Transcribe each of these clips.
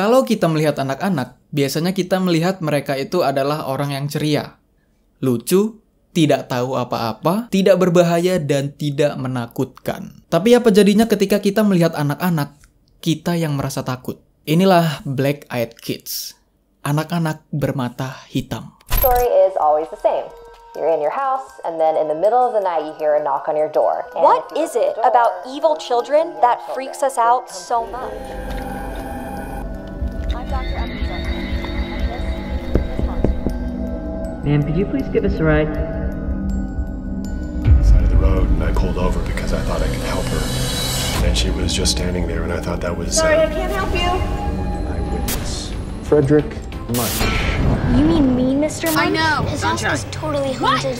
Kalau kita melihat anak-anak, biasanya kita melihat mereka itu adalah orang yang ceria, lucu, tidak tahu apa-apa, tidak berbahaya, dan tidak menakutkan. Tapi apa jadinya ketika kita melihat anak-anak, kita yang merasa takut? Inilah Black Eyed Kids, anak-anak bermata hitam. Story is always the same. You're in your house, and then in the middle of the night you hear a knock on your door. What is it about evil children that freaks us out so much? I'm Dr. Emerson, and this is Monster. Ma'am, could you please give us a ride? Side of the road, and I pulled over because I thought I could help her. And she was just standing there, and I thought that was... Sorry, I can't help you. Eyewitness. Frederick Munch. You mean me, Mr. Munch? I know. His house is totally haunted.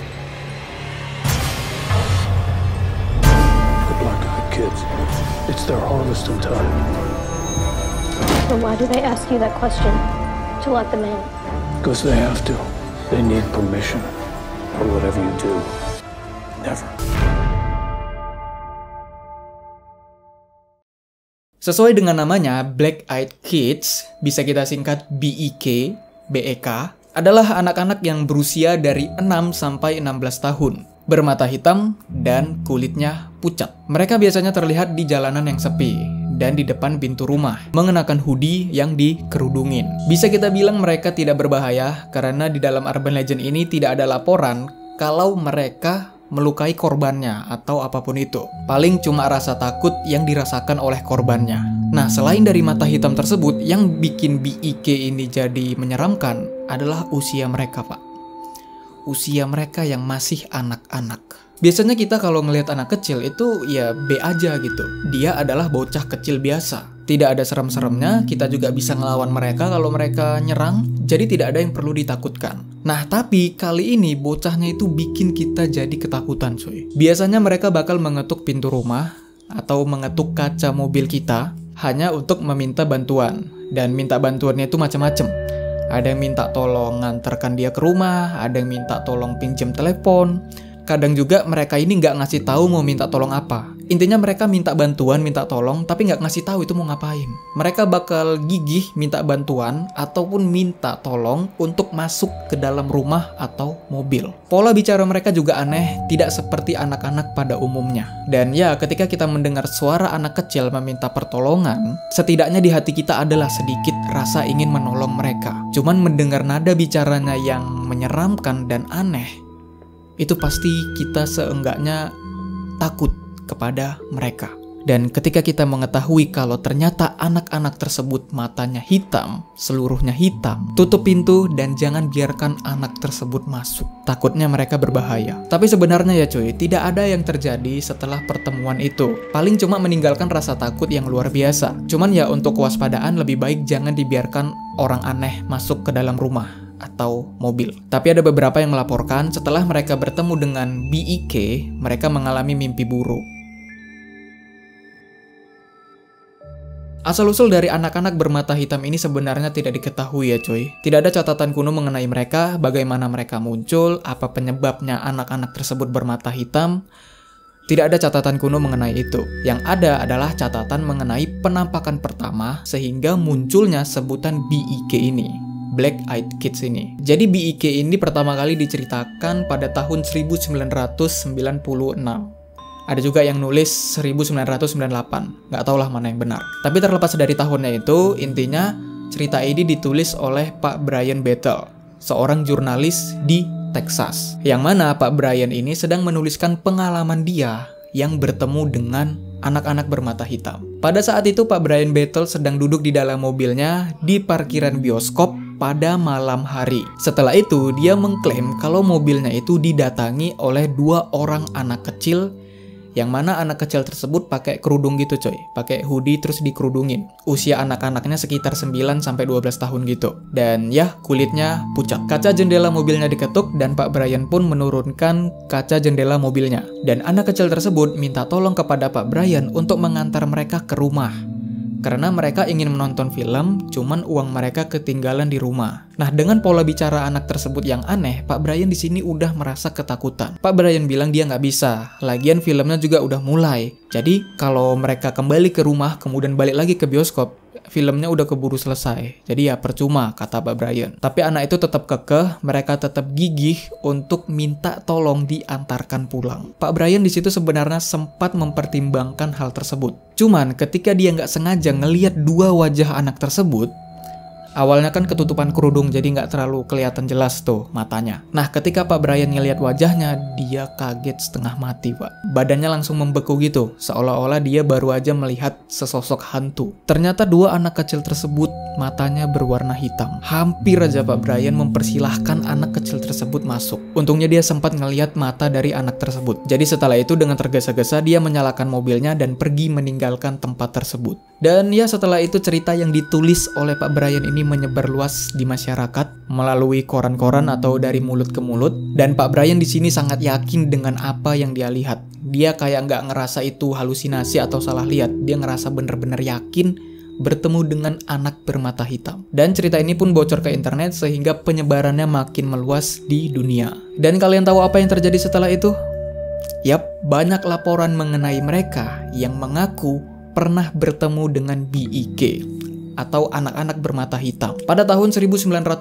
The black-eyed kids. It's their harvesting time. But why do they ask you that question? To let them in? Because they have to. They need permission. Or whatever you do, never. Sesuai dengan namanya, Black Eyed Kids, bisa kita singkat BEK, adalah anak-anak yang berusia dari 6 sampai 16 tahun, bermata hitam dan kulitnya pucat. Mereka biasanya terlihat di jalanan yang sepi dan di depan pintu rumah, mengenakan hoodie yang dikerudungin. Bisa kita bilang mereka tidak berbahaya karena di dalam urban legend ini tidak ada laporan kalau mereka melukai korbannya atau apapun itu. Paling cuma rasa takut yang dirasakan oleh korbannya. Nah, selain dari mata hitam tersebut, yang bikin BEK ini jadi menyeramkan adalah usia mereka, Pak. Usia mereka yang masih anak-anak. Biasanya kita kalau ngelihat anak kecil itu ya B aja gitu. Dia adalah bocah kecil biasa. Tidak ada serem-seremnya, kita juga bisa ngelawan mereka kalau mereka nyerang. Jadi tidak ada yang perlu ditakutkan. Nah, tapi kali ini bocahnya itu bikin kita jadi ketakutan, cuy. Biasanya mereka bakal mengetuk pintu rumah atau mengetuk kaca mobil kita hanya untuk meminta bantuan. Dan minta bantuannya itu macam-macam. Ada yang minta tolong nganterkan dia ke rumah, ada yang minta tolong pinjam telepon. Kadang juga mereka ini nggak ngasih tahu mau minta tolong apa. Intinya mereka minta bantuan, minta tolong, tapi nggak ngasih tahu itu mau ngapain. Mereka bakal gigih minta bantuan ataupun minta tolong untuk masuk ke dalam rumah atau mobil. Pola bicara mereka juga aneh, tidak seperti anak-anak pada umumnya. Dan ya, ketika kita mendengar suara anak kecil meminta pertolongan, setidaknya di hati kita adalah sedikit rasa ingin menolong mereka. Cuman mendengar nada bicaranya yang menyeramkan dan aneh, itu pasti kita seenggaknya takut kepada mereka. Dan ketika kita mengetahui kalau ternyata anak-anak tersebut matanya hitam, seluruhnya hitam, tutup pintu dan jangan biarkan anak tersebut masuk. Takutnya mereka berbahaya. Tapi sebenarnya ya cuy, tidak ada yang terjadi setelah pertemuan itu. Paling cuma meninggalkan rasa takut yang luar biasa. Cuman ya untuk kewaspadaan lebih baik jangan dibiarkan orang aneh masuk ke dalam rumah atau mobil. Tapi ada beberapa yang melaporkan setelah mereka bertemu dengan BEK, mereka mengalami mimpi buruk. Asal-usul dari anak-anak bermata hitam ini sebenarnya tidak diketahui ya coy. Tidak ada catatan kuno mengenai mereka, bagaimana mereka muncul, apa penyebabnya anak-anak tersebut bermata hitam. Tidak ada catatan kuno mengenai itu. Yang ada adalah catatan mengenai penampakan pertama sehingga munculnya sebutan BEK ini. Black Eyed Kids ini. Jadi BEK ini pertama kali diceritakan pada tahun 1996. Ada juga yang nulis 1998. Nggak tahu lah mana yang benar. Tapi terlepas dari tahunnya itu, intinya cerita ini ditulis oleh Pak Brian Battle, seorang jurnalis di Texas. Yang mana Pak Brian ini sedang menuliskan pengalaman dia yang bertemu dengan anak-anak bermata hitam. Pada saat itu Pak Brian Battle sedang duduk di dalam mobilnya di parkiran bioskop pada malam hari. Setelah itu, dia mengklaim kalau mobilnya itu didatangi oleh 2 orang anak kecil, yang mana anak kecil tersebut pakai kerudung gitu coy, pakai hoodie terus dikerudungin. Usia anak-anaknya sekitar 9-12 tahun gitu. Dan ya, kulitnya pucat. Kaca jendela mobilnya diketuk dan Pak Brian pun menurunkan kaca jendela mobilnya. Dan anak kecil tersebut minta tolong kepada Pak Brian untuk mengantar mereka ke rumah. Karena mereka ingin menonton film, cuman uang mereka ketinggalan di rumah. Nah, dengan pola bicara anak tersebut yang aneh, Pak Brian di sini udah merasa ketakutan. Pak Brian bilang dia nggak bisa. Lagian filmnya juga udah mulai. Jadi, kalau mereka kembali ke rumah, kemudian balik lagi ke bioskop, filmnya udah keburu selesai. Jadi ya percuma, kata Pak Brian. Tapi anak itu tetap kekeh, mereka tetap gigih untuk minta tolong diantarkan pulang. Pak Brian di situ sebenarnya sempat mempertimbangkan hal tersebut. Cuman ketika dia nggak sengaja ngelihat dua wajah anak tersebut, awalnya kan ketutupan kerudung jadi nggak terlalu kelihatan jelas tuh matanya. Nah ketika Pak Brian ngelihat wajahnya, dia kaget setengah mati Pak. Badannya langsung membeku gitu, seolah-olah dia baru aja melihat sesosok hantu. Ternyata dua anak kecil tersebut matanya berwarna hitam. Hampir aja Pak Brian mempersilahkan anak kecil tersebut masuk. Untungnya dia sempat ngelihat mata dari anak tersebut. Jadi setelah itu dengan tergesa-gesa dia menyalakan mobilnya dan pergi meninggalkan tempat tersebut. Dan ya setelah itu cerita yang ditulis oleh Pak Brian ini menyebar luas di masyarakat melalui koran-koran atau dari mulut ke mulut. Dan Pak Brian di sini sangat yakin dengan apa yang dia lihat. Dia kayak nggak ngerasa itu halusinasi atau salah lihat. Dia ngerasa bener-bener yakin bertemu dengan anak bermata hitam. Dan cerita ini pun bocor ke internet sehingga penyebarannya makin meluas di dunia. Dan kalian tahu apa yang terjadi setelah itu? Yap, banyak laporan mengenai mereka yang mengaku pernah bertemu dengan BEK atau anak-anak bermata hitam. Pada tahun 1974,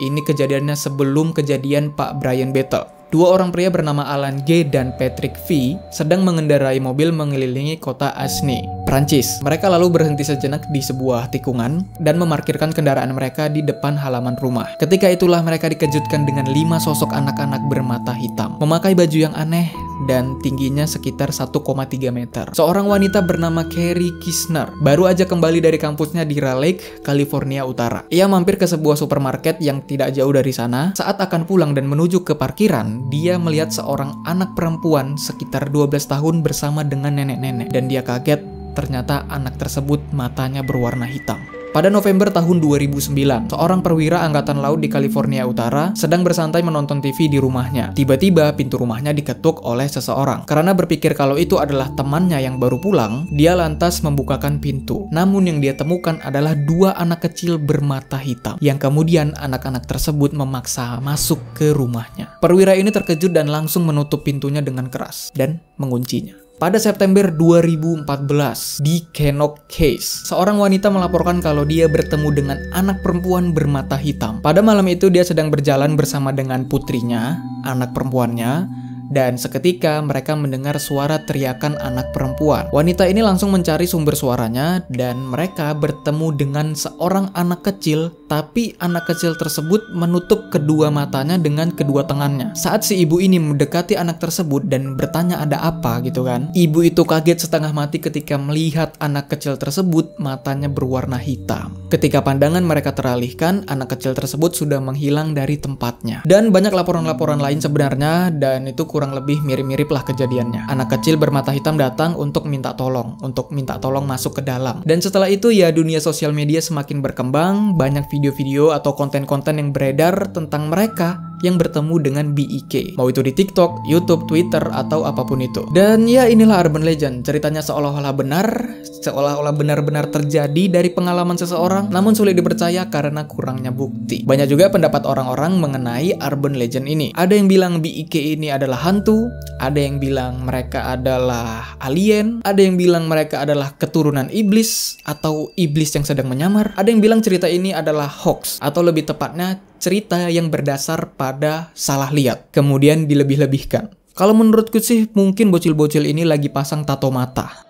ini kejadiannya sebelum kejadian Pak Brian Battle. Dua orang pria bernama Alan G dan Patrick V sedang mengendarai mobil mengelilingi kota Asne, Prancis. Mereka lalu berhenti sejenak di sebuah tikungan dan memarkirkan kendaraan mereka di depan halaman rumah. Ketika itulah mereka dikejutkan dengan 5 sosok anak-anak bermata hitam, memakai baju yang aneh dan tingginya sekitar 1,3 meter. Seorang wanita bernama Carrie Kisner baru aja kembali dari kampusnya di Raleigh, California Utara. Ia mampir ke sebuah supermarket yang tidak jauh dari sana. Saat akan pulang dan menuju ke parkiran, dia melihat seorang anak perempuan sekitar 12 tahun bersama dengan nenek-nenek. Dan dia kaget, ternyata anak tersebut matanya berwarna hitam. Pada November tahun 2009, seorang perwira angkatan laut di California Utara sedang bersantai menonton TV di rumahnya. Tiba-tiba pintu rumahnya diketuk oleh seseorang. Karena berpikir kalau itu adalah temannya yang baru pulang, dia lantas membukakan pintu. Namun yang dia temukan adalah 2 anak kecil bermata hitam, yang kemudian anak-anak tersebut memaksa masuk ke rumahnya. Perwira ini terkejut dan langsung menutup pintunya dengan keras dan menguncinya. Pada September 2014, di Kenok Case, seorang wanita melaporkan kalau dia bertemu dengan anak perempuan bermata hitam. Pada malam itu dia sedang berjalan bersama dengan putrinya, anak perempuannya, dan seketika mereka mendengar suara teriakan anak perempuan. Wanita ini langsung mencari sumber suaranya dan mereka bertemu dengan seorang anak kecil, tapi anak kecil tersebut menutup kedua matanya dengan kedua tangannya. Saat si ibu ini mendekati anak tersebut dan bertanya ada apa gitu kan, ibu itu kaget setengah mati ketika melihat anak kecil tersebut matanya berwarna hitam. Ketika pandangan mereka teralihkan, anak kecil tersebut sudah menghilang dari tempatnya. Dan banyak laporan-laporan lain sebenarnya, dan itu kurang lebih mirip-mirip lah kejadiannya. Anak kecil bermata hitam datang untuk minta tolong masuk ke dalam. Dan setelah itu ya dunia sosial media semakin berkembang, banyak video-video atau konten-konten yang beredar tentang mereka yang bertemu dengan BEK. Mau itu di TikTok, YouTube, Twitter, atau apapun itu. Dan ya inilah urban legend. Ceritanya seolah-olah benar-benar terjadi dari pengalaman seseorang, namun sulit dipercaya karena kurangnya bukti. Banyak juga pendapat orang-orang mengenai urban legend ini. Ada yang bilang BEK ini adalah hantu, ada yang bilang mereka adalah alien, ada yang bilang mereka adalah keturunan iblis, atau iblis yang sedang menyamar. Ada yang bilang cerita ini adalah hoax, atau lebih tepatnya cerita yang berdasar pada salah lihat, kemudian dilebih-lebihkan. Kalau menurutku sih mungkin bocil-bocil ini lagi pasang tato mata.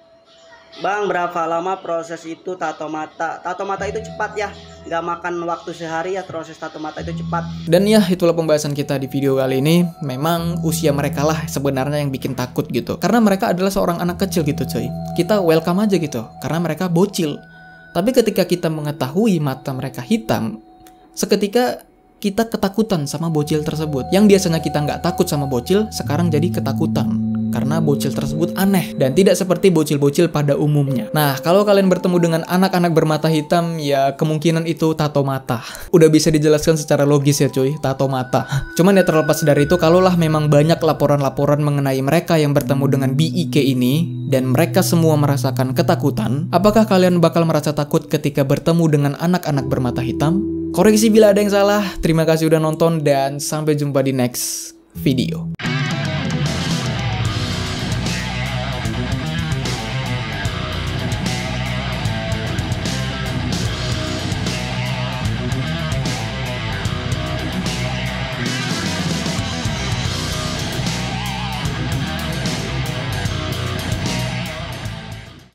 Bang, berapa lama proses itu tato mata? Tato mata itu cepat ya, nggak makan waktu sehari ya proses tato mata itu cepat. Dan ya itulah pembahasan kita di video kali ini. Memang usia mereka lah sebenarnya yang bikin takut gitu, karena mereka adalah seorang anak kecil gitu coy. Kita welcome aja gitu, karena mereka bocil. Tapi ketika kita mengetahui mata mereka hitam, seketika kita ketakutan sama bocil tersebut. Yang biasanya kita nggak takut sama bocil, sekarang jadi ketakutan. Karena bocil tersebut aneh dan tidak seperti bocil-bocil pada umumnya. Nah, kalau kalian bertemu dengan anak-anak bermata hitam, ya kemungkinan itu tato mata. Udah bisa dijelaskan secara logis ya cuy, tato mata. Cuman ya terlepas dari itu, kalaulah memang banyak laporan-laporan mengenai mereka yang bertemu dengan BEK ini, dan mereka semua merasakan ketakutan, apakah kalian bakal merasa takut ketika bertemu dengan anak-anak bermata hitam? Koreksi bila ada yang salah. Terima kasih udah nonton dan sampai jumpa di next video.